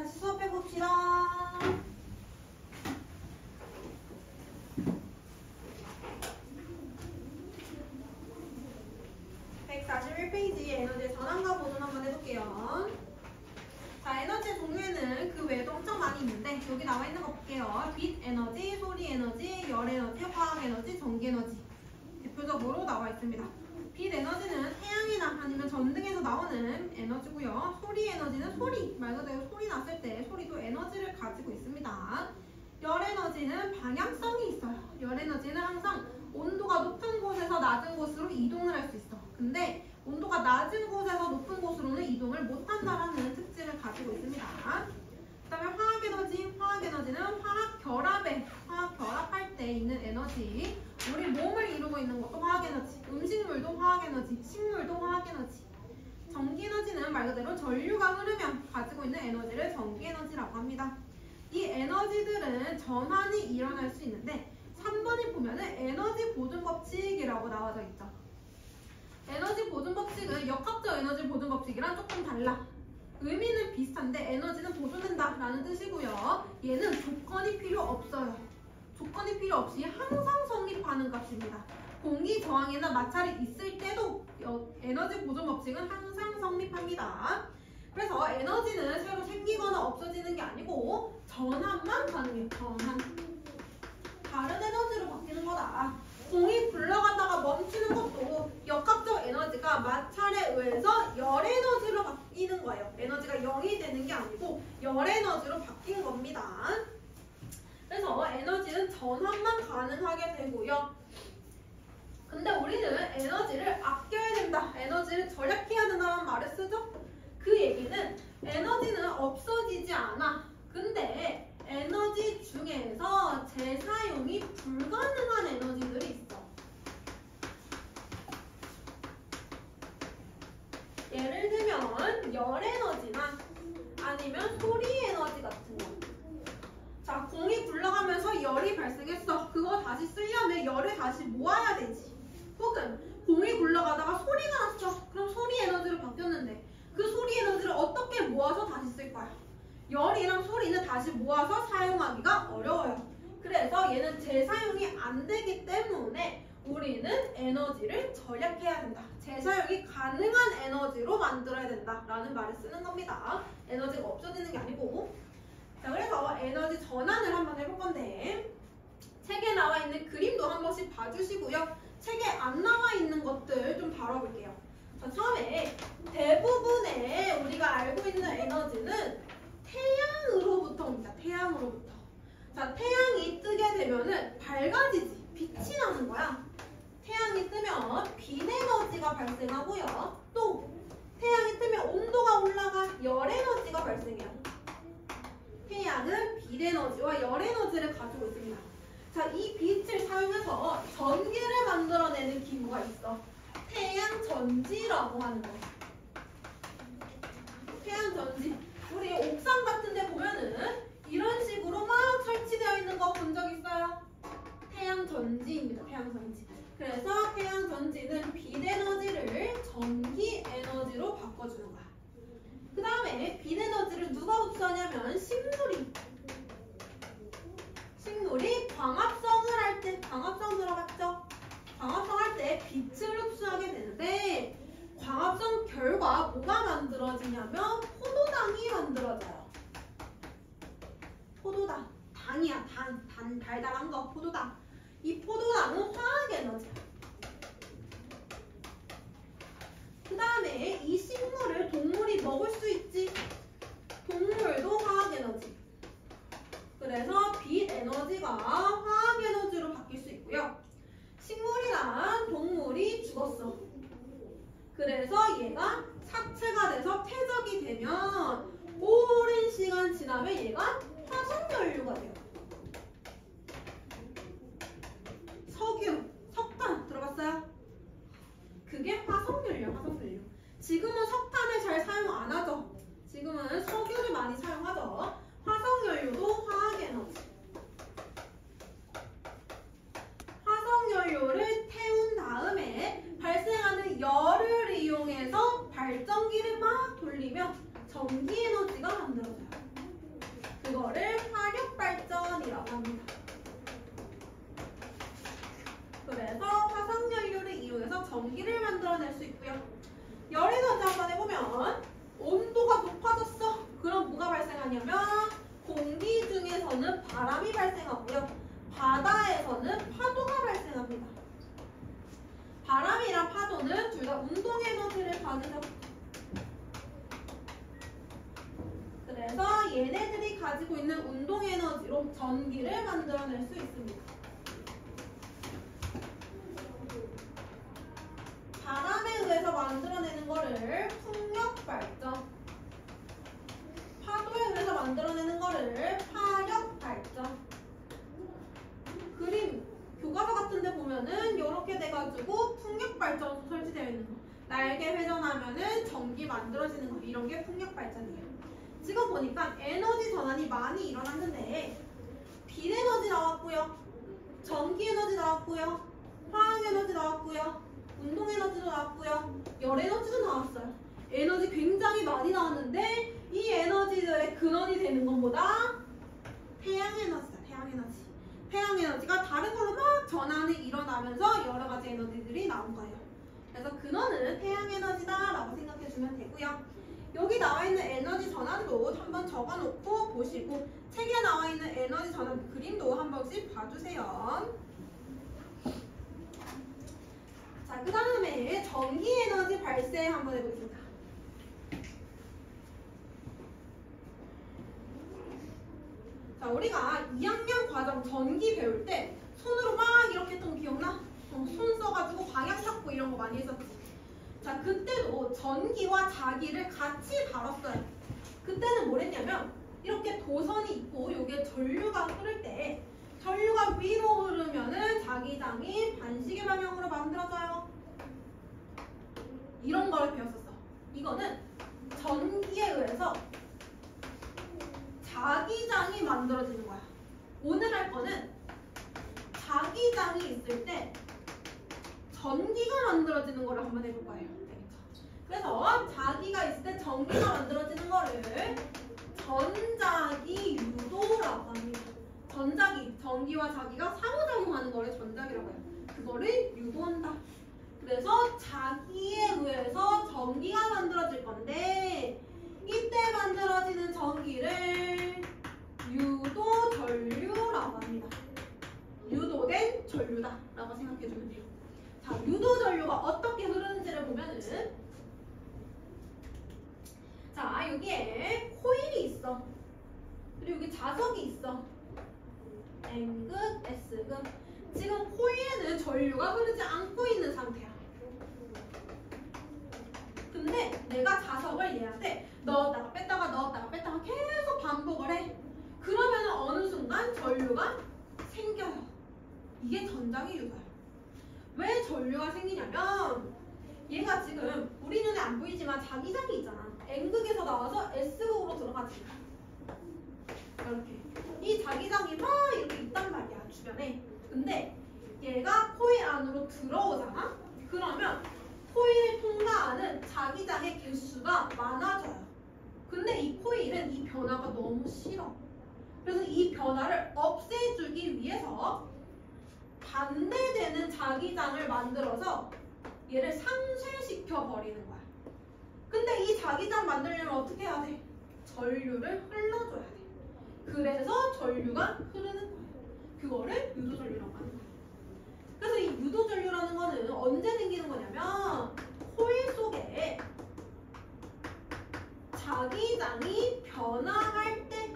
다시 수업해봅시다. 141페이지 에너지의 전환과 보존 한번 해볼게요. 자, 에너지의 종류에는 그 외에도 엄청 많이 있는데 여기 나와 있는 거 볼게요. 빛 에너지, 소리 에너지, 열 에너지, 화학 에너지, 전기 에너지 대표적으로 나와 있습니다. 빛 에너지는 태양이나 아니면 전등에서 나오는 에너지고요. 소리 에너지는 소리, 말 그대로 소리 났을 때 소리도 에너지를 가지고 있습니다. 열 에너지는 방향성이 있어요. 열 에너지는 항상 온도가 높은 곳에서 낮은 곳으로 이동을 할 수 있어. 근데 온도가 낮은 곳에서 높은 곳으로는 이동을 못한다라는 특징을 가지고 있습니다. 그 다음에 화학 에너지, 화학 에너지는 화학 결합할 때 있는 에너지. 우리 몸을 이루고 있는 것도 화학 에너지, 음식물도 화학 에너지, 식물도 화학 에너지. 전기 에너지는 말 그대로 전류가 흐르면 가지고 있는 에너지를 전기 에너지라고 합니다. 이 에너지들은 전환이 일어날 수 있는데 3번에 보면은 에너지 보존 법칙이라고 나와져 있죠. 에너지 보존 법칙은 역학적 에너지 보존 법칙이랑 조금 달라. 의미는 비슷한데 에너지는 보존된다 라는 뜻이고요. 얘는 조건이 필요 없어요. 조건이 필요 없이 항상 성립하는 값입니다. 공기 저항이나 마찰이 있을 때도 에너지 보존 법칙은 항상 성립합니다. 그래서 에너지는 새로 생기거나 없어지는 게 아니고 전환만 가능해요. 전환. 다른 에너지로 바뀌는 거다. 공이 굴러가다가 멈추는 것도 역학적 에너지가 마찰에 의해서 열 에너지로 바뀌는 거예요. 에너지가 0이 되는 게 아니고 열 에너지로 바뀐 겁니다. 그래서 에너지는 전환만 가능하게 되고요. 근데 우리는 에너지를 아껴야 된다, 에너지를 절약해야 된다는 말을 쓰죠. 그 얘기는 에너지는 없어지지 않아. 근데 에너지 중에서 재사용이 불가능한 에너지들이 있어. 예를 들면 열 에너지나 아니면 소리 에너지 같은 거. 자, 공이 굴러가면서 열이 발생했어. 그거 다시 쓰려면 열을 다시 모아야 되지. 혹은 공이 굴러가다가 소리가 났어. 그럼 소리 에너지로 바뀌었는데 그 소리 에너지를 어떻게 모아서 다시 쓸 거야? 열이랑 소리는 다시 모아서 사용하기가 어려워요. 그래서 얘는 재사용이 안 되기 때문에 우리는 에너지를 절약해야 된다. 재사용이 가능한 에너지로 만들어야 된다라는 말을 쓰는 겁니다. 에너지가 없어지는 게 아니고. 자, 그래서 에너지 전환을 한번 해볼 건데 책에 나와 있는 그림도 한 번씩 봐주시고요. 책에 안 나와 있는 것들 좀 다뤄볼게요. 자, 처음에 대부분의 우리가 알고 있는 에너지는 태양으로부터 옵니다. 태양으로부터. 자, 태양이 뜨게 되면은 밝아지지. 빛이 나는 거야. 태양이 뜨면 빛 에너지가 발생하고요. 또 태양이 뜨면 온도가 올라가 열 에너지가 발생해요. 태양은 빛 에너지와 열 에너지를 가지고 있습니다. 자, 이 빛을 사용해서 전기를 만들어내는 기구가 있어. 태양 전지라고 하는 거. 태양 전지. 우리 옥상 같은 데 보면은 이런 식으로 막 설치되어 있는 거 본 적 있어요? 태양 전지입니다. 태양 전지. 그래서 태양 전지는 빛 에너지를 전기 에너지로 바꿔주는 거야. 그 다음에 빛 에너지를 누가 흡수하냐면 식물이. 식물이 광합성을 할 때, 광합성 들어갔죠? 광합성 할 때 빛을 흡수하게 되는데 광합성 결과 뭐가 만들어지냐면 포도당이 만들어져요. 포도당. 당이야, 당. 달달한 거, 포도당. 이 포도당은 화학 에너지야. 그 다음에 이 식물을 동물이 먹을 수 있지. 동물도 화학 에너지. 그래서 빛 에너지가 화학 에너지로 바뀔 수 있고요. 식물이랑 동물이 죽었어. 그래서 얘가 사체가 돼서 퇴적이 되면 오랜 시간 지나면 얘가 화석연료가 돼요. 석유, 석탄 들어봤어요? 그게 화석연료, 화석연료. 지금은 석탄을 잘 사용 안 하죠. 지금은 석유를 많이 사용하죠. 화석연료도 화학에너지. 화석연료를 태운 다음에 발생하는 열을 이용해서 발전기를 막 돌리면 전기에너지가 만들어져요. 얘네들이 가지고 있는 운동 에너지로 전기를 만들어낼 수 있습니다. 바람에 의해서 만들어내는 거를 풍력 발전, 파도에 의해서 만들어내는 거를 파력 발전. 그림 교과서 같은 데 보면은 이렇게 돼가지고 풍력 발전소 설치되어 있는 거, 날개 회전하면은 전기 만들어지는 거, 이런 게 풍력 발전이에요. 지금 보니까 에너지 전환이 많이 일어났는데 빛 에너지 나왔고요, 전기 에너지 나왔고요, 화학 에너지 나왔고요, 운동 에너지도 나왔고요, 열 에너지도 나왔어요. 에너지 굉장히 많이 나왔는데 이 에너지들의 근원이 되는 것보다 태양 에너지다. 태양 에너지. 태양 에너지가 다른 걸로 막 전환이 일어나면서 여러 가지 에너지들이 나온 거예요. 그래서 근원은 태양 에너지다라고 생각해 주면 되고요. 여기 나와 있는 에너지 전환도 한번 적어놓고 보시고 책에 나와 있는 에너지 전환 그림도 한 번씩 봐주세요. 자, 그 다음에 전기 에너지 발생 한번 해보겠습니다. 자, 우리가 2학년 과정 전기 배울 때 손으로 막 이렇게 했던 거 기억나? 손 써가지고 방향 잡고 이런 거 많이 했었지. 자, 그때도 전기와 자기를 같이 다뤘어요. 그때는 뭘 했냐면 이렇게 도선이 있고 여기에 전류가 흐를 때 전류가 위로 흐르면은 자기장이 반시계 방향으로 만들어져요. 이런 걸 배웠었어. 이거는 전기에 의해서 자기장이 만들어지는 거야. 오늘 할 거는 자기장이 있을 때 전기가 만들어지는 거를 한번 해볼 거예요. 되겠죠? 그래서 자기가 있을 때 전기가 만들어지는 거를 전자기 유도라고 합니다. 전자기, 전기와 자기가 상호작용하는 거를 전자기라고 해요. 그거를 유도한다. 그래서 자기에 의해서 전기가 만들어질 건데 이때 만들어지는 전기를 유도 전류라고 합니다. 유도된 전류다 라고 생각해주면 돼요. 자, 유도 전류가 어떻게 흐르는지를 보면은, 자, 여기에 코일이 있어. 그리고 여기 자석이 있어. N극, S극. 지금 코일에는 전류가 흐르지 않고 있는 상태야. 근데 내가 자석을 얘한테 넣었다가 뺐다가 넣었다가 뺐다가 계속 반복을 해. 그러면 어느 순간 전류가 생겨요. 이게 전자기 유도야. 왜 전류가 생기냐면 얘가 지금 우리 눈에 안 보이지만 자기장이 있잖아. N극에서 나와서 S극으로 들어가지. 이렇게 이 자기장이 막 이렇게 있단 말이야, 주변에. 근데 얘가 코일 안으로 들어오잖아. 그러면 코일을 통과하는 자기장의 개수가 많아져요. 근데 이 코일은 이 변화가 너무 싫어. 그래서 이 변화를 없애주기 위해서 반대되는 자기장을 만들어서 얘를 상쇄시켜 버리는 거야. 근데 이 자기장 만들려면 어떻게 해야 돼? 전류를 흘러줘야 돼. 그래서 전류가 흐르는 거예요. 그거를 유도전류라고 하는 거예요. 그래서 이 유도전류라는 거는 언제 생기는 거냐면 코일 속에 자기장이 변화할 때,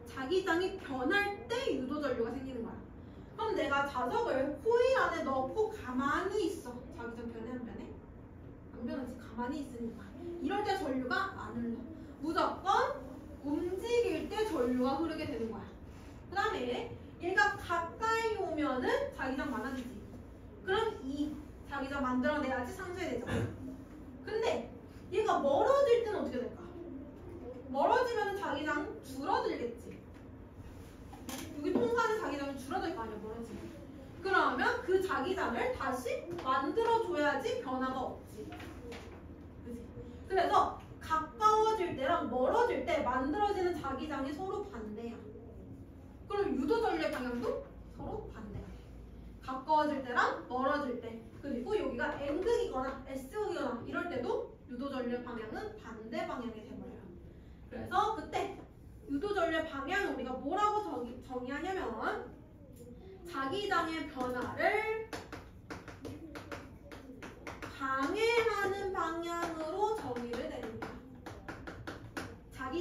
자기장이 변할 때 유도전류가 생기는 거야. 그럼 내가 자석을 코일 안에 넣고 가만히 있어. 자기장 변해 안 변해? 안 변하지. 가만히 있으니까. 이럴 때 전류가 안 흘러. 무조건 움직일 때 전류가 흐르게 되는 거야. 그 다음에 얘가 가까이 오면은 자기장 많아지지. 그럼 이 자기장 만들어내야지 상쇄되잖아. 근데 얘가 멀어질 때는 어떻게 될까? 멀어지면 자기장 줄어들겠지. 여기 통과하는 자기장이 줄어들 거 아니야, 멀어지면. 그러면 그 자기장을 다시 만들어줘야지 변화가 없지. 그치? 그래서 가까워질 때랑 멀어질 때 만들어지는 자기장이 서로 반대야. 그럼 유도전류의 방향도 서로 반대야. 가까워질 때랑 멀어질 때. 그리고 여기가 N극이거나 S극이거나 이럴 때도 유도전류의 방향은 반대 방향이 돼버려요. 그래서 그때 유도전류의 방향을 우리가 뭐라고 정의하냐면 자기장의 변화를 방해하는 방향으로 정의를 내립니다.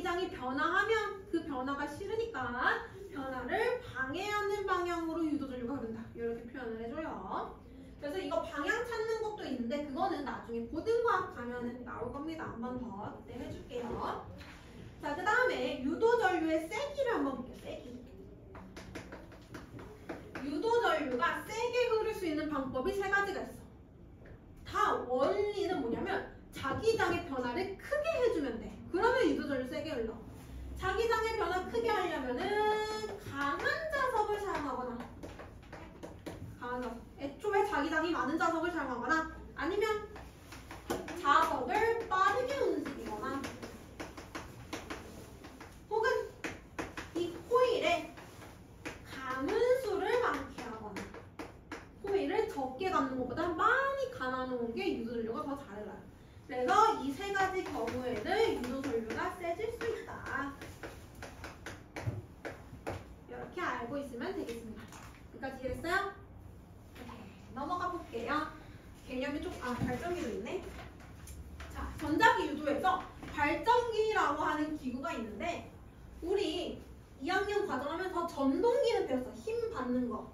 자기장이 변화하면 그 변화가 싫으니까 변화를 방해하는 방향으로 유도전류가 흐른다. 이렇게 표현을 해줘요. 그래서 이거 방향 찾는 것도 있는데 그거는 나중에 고등과학 가면은 나올 겁니다. 한 번 더 그때 해줄게요. 자, 그 다음에 유도전류의 세기를 한번 볼게요. 세기. 유도전류가 세게 흐를 수 있는 방법이 세 가지가 있어. 다 원리는 뭐냐면 자기장의 변화를 크게 해주면 돼. 그러면 유도전류 세게 흘러. 자기장의 변화 크게 하려면은 강한 자석을 사용하거나 강한 자석. 애초에 자기장이 많은 자석을 사용하거나 아니면 자석을 빠르게 움직이거나 혹은 이 코일에 감은 수를 많게 하거나 코일을 적게 감는 것보다 많이 감아놓은 게 유도전류가 더 잘 흘러요. 그래서 이 세 가지 경우에는 유도전류가 세질 수 있다. 이렇게 알고 있으면 되겠습니다. 여기까지 이해됐어요? 넘어가 볼게요. 개념이 발전기도 있네. 자, 전자기 유도에서 발전기라고 하는 기구가 있는데 우리 2학년 과정하면서 전동기는 배웠어. 힘 받는 거.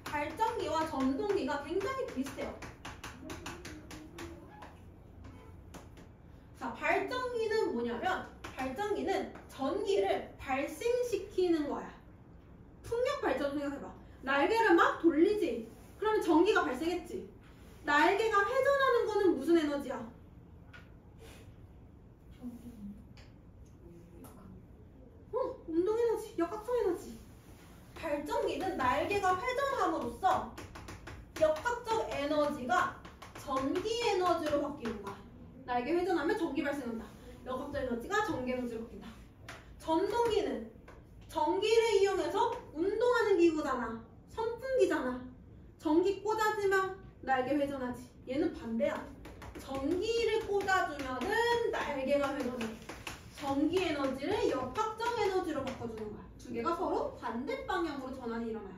발전기와 전동기가 굉장히 비슷해요. 자, 발전기는 뭐냐면 발전기는 전기를 발생시키는 거야. 풍력 발전 생각해봐. 날개를 막 돌리지. 그러면 전기가 발생했지. 날개가 회전하는 거는 무슨 에너지야? 운동 에너지, 역학성 에너지. 발전기는 날개가 회전함으로써 역학적 에너지가 전기 에너지로 바뀌는 거야. 날개 회전하면 전기 발생한다. 역학적 에너지가 전기 에너지로 바뀐다. 전동기는 전기를 이용해서 운동하는 기구잖아. 선풍기잖아. 전기 꽂아주면 날개 회전하지. 얘는 반대야. 전기를 꽂아주면은 날개가 회전해. 전기 에너지를 역학적 에너지로 바꿔주는 거야. 두 개가 서로 반대 방향으로 전환이 일어나요.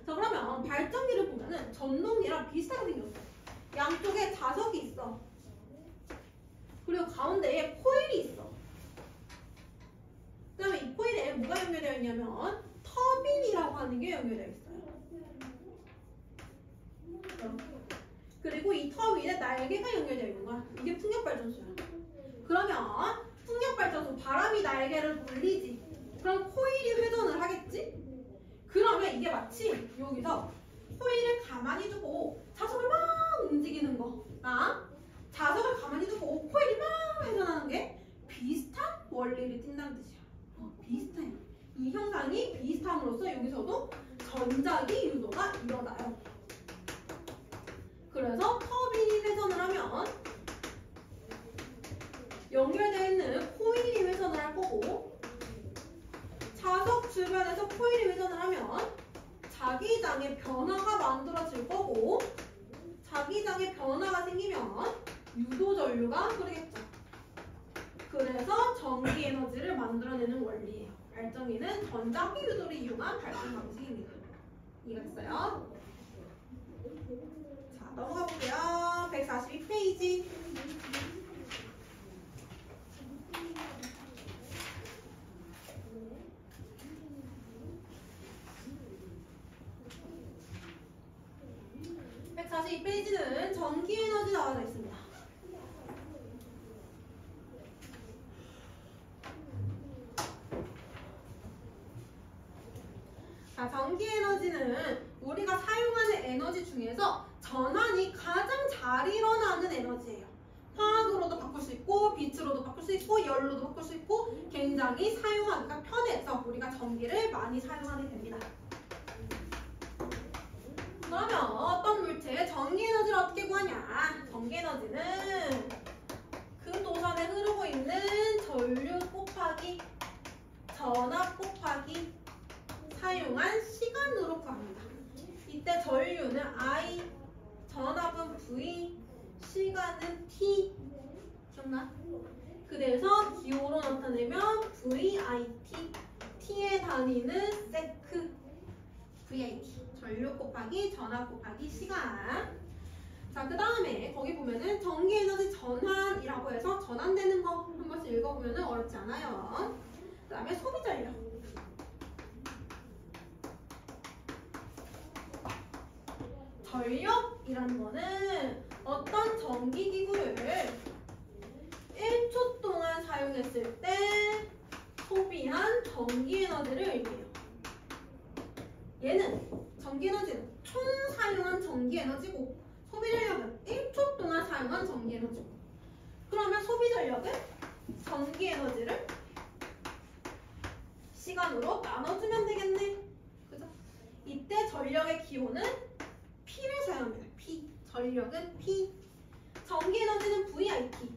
자, 그러면 발전기를 보면은 전동기랑 비슷하게 생겼어. 양쪽에 자석이 있어. 그리고 가운데에 코일이 있어. 그 다음에 이 코일에 뭐가 연결되어 있냐면 터빈이라고 하는 게 연결되어 있어요. 그리고 이 터빈에 날개가 연결되어 있는 거야. 이게 풍력발전소야. 그러면 풍력발전소 바람이 날개를 돌리지. 그럼 코일이 회전을 하겠지? 그러면 이게 마치 여기서 코일을 가만히 두고 자석을 막 움직이는 거랑 자석을 가만히 두고 코일이 막 회전하는 게 비슷한 원리를 띈다는 뜻이야. 비슷해. 이 형상이 비슷함으로써 여기서도 전자기 유도가 일어나요. 그래서 터빈이 회전을 하면 연결되어 있는 코일이 회전을 할 거고 자석 주변에서 코일이 회전을 하면 자기장의 변화가 만들어질 거고 자기장의 변화가 생기면 유도전류가 흐르겠죠. 그래서 전기 에너지를 만들어내는 원리예요. 발전기는 전자기 유도를 이용한 발전 방식입니다. 이해됐어요? 자, 넘어가 볼게요. 142페이지. 이 페이지는 전기 에너지 나와 있습니다. 자, 전기 에너지는 우리가 사용하는 에너지 중에서 전환이 가장 잘 일어나는 에너지예요. 화학으로도 바꿀 수 있고 빛으로도 바꿀 수 있고 열로도 바꿀 수 있고 굉장히 사용하기가 편해서 우리가 전기를 많이 사용하게 됩니다. 그러면 어떤 물체의 전기 에너지를 어떻게 구하냐? 전기 에너지는 그 도선에 흐르고 있는 전류 곱하기 전압 곱하기 사용한 시간으로 구합니다. 이때 전류는 I, 전압은 V, 시간은 T. 기억나? 그래서 기호로 나타내면 VIT, T의 단위는 세크, VIT. 전류 곱하기 전압 곱하기 시간. 자, 그 다음에 거기 보면은 전기 에너지 전환이라고 해서 전환되는 거 번씩 읽어보면 어렵지 않아요. 그 다음에 소비 전력. 전력이라는 거는 어떤 전기기구를 1초 동안 사용했을 때 소비한 전기에너지를 의미해요. 얘는 전기에너지는 총 사용한 전기에너지고 소비전력은 1초 동안 사용한 전기에너지고 그러면 소비전력은 전기에너지를 시간으로 나눠주면 되겠네. 그죠? 이때 전력의 기호는 P를 사용합니다. P. 전력은 P. 전기에너지는 VIT.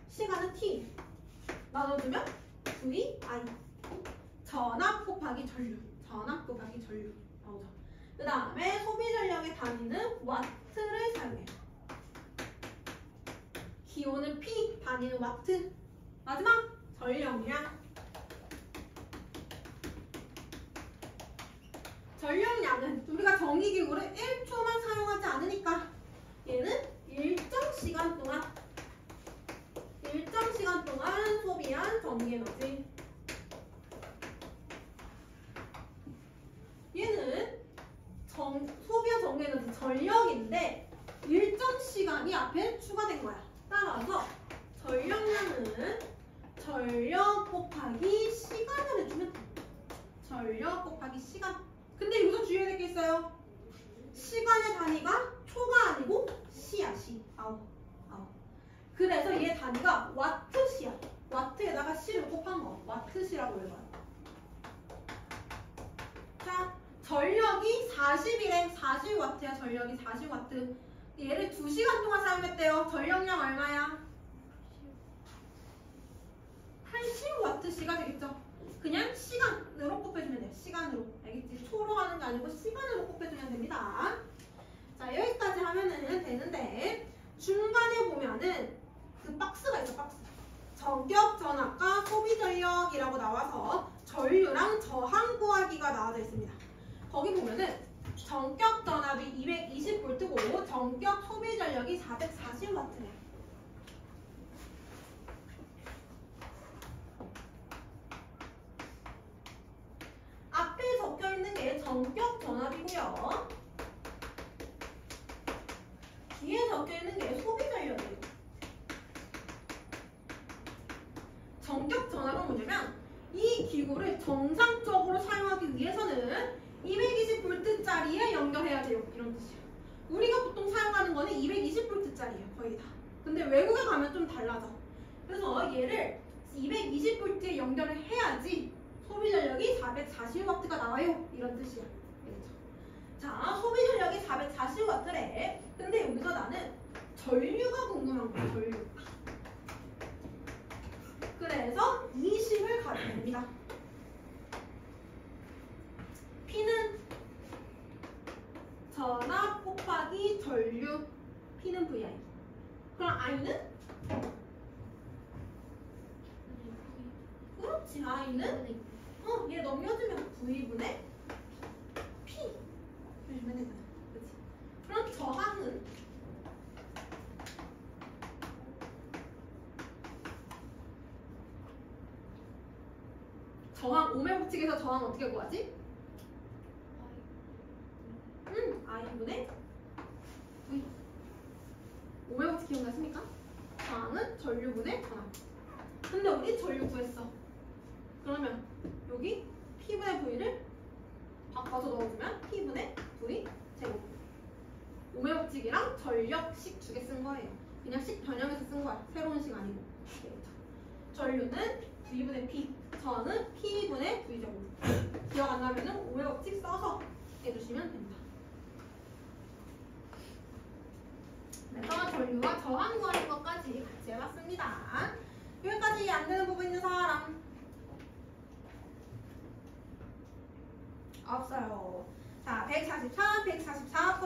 시간은 T. 나눠주면 VI. 전압 곱하기 전류. 전압 곱하기 전류. 나오죠. 그 다음에 소비전력의 단위는 와트를 사용해요. 기호는 P. 단위는 와트. 마지막 전력량. 전력량은 우리가 전기기구를 1초만 사용하지 않으니까 얘는 일정 시간 동안 소비한 전기에너지. 얘는 소비한 전기에너지 전력인데 일정 시간이 앞에 추가된 거야. 따라서 전력량은 전력 곱하기 시간을 해주면 돼. 전력 곱하기 시간. 근데 여기서 주의해야 될 게 있어요. 시간의 단위가 초가 아니고 시야, 시. 아우. 그래서 얘 단위가 와트시야. 와트에다가 시를 곱한 거. 와트시라고 읽어요. 자, 전력이 40이래. 40와트야, 전력이 40와트. 얘를 2시간 동안 사용했대요. 전력량 얼마야? 80와트시가 되겠죠. 그냥 시간으로 곱해주면 돼요. 시간으로. 알겠지? 초로 하는 게 아니고 시간으로 곱해주면 됩니다. 자, 여기까지 하면은 되는데 중간에 보면은 그 박스가 있어, 박스. 전격 전압과 소비 전력이라고 나와서 전류랑 저항 구하기가 나와져 있습니다. 거기 보면은 전격 전압이 220V고 전격 소비 전력이 440W래요. 앞에 적혀 있는 게 전격 전압이고요. 뒤에 적혀 있는 게 소비 전력이에요. 전격 전압은 뭐냐면 이 기구를 정상적으로 사용하기 위해서는 220V짜리에 연결해야 돼요. 이런 뜻이에요. 우리가 보통 사용하는 거는 220V짜리예요. 거의 다. 근데 외국에 가면 좀 달라져. 그래서 얘를 220V에 연결을 해야지 소비 전력이 440W가 나와요. 이런 뜻이야. 알겠죠? 자, 소비 전력이 440W래. 근데 여기서 나는 전류가 궁금한 거야. 전류. 그래서 20을 가르면 됩니다. P는 전압 곱하기 전류. P는 VI. 그럼 I는? 그렇지. I는? 얘 넘겨주면 V분의 P. 해주면 되잖아. 그치? 그럼 저항은? 저항, 오메 법칙에서 저항 어떻게 구하지? I분의 V. 오메 법칙 기억나십니까? 저항은 전류분의 전압. 근데 우리 전류 구했어. 그러면 여기 P분의 V를 바꿔서 넣어주면 P분의 V 제곱. 오메 법칙이랑 전력식 두 개 쓴 거예요. 그냥 식 변형해서 쓴 거야. 새로운 식 아니고. 전류는 V분의 P, 저항은 P분의 V 제곱. 기억 안 나면은 오메 법칙 써서 해주시면 됩니다. 그래서 전류와 저항 구하는 것까지 같이 해봤습니다. 여기까지 안 되는 부분 있는 사람? 없어요. 자, 144, 144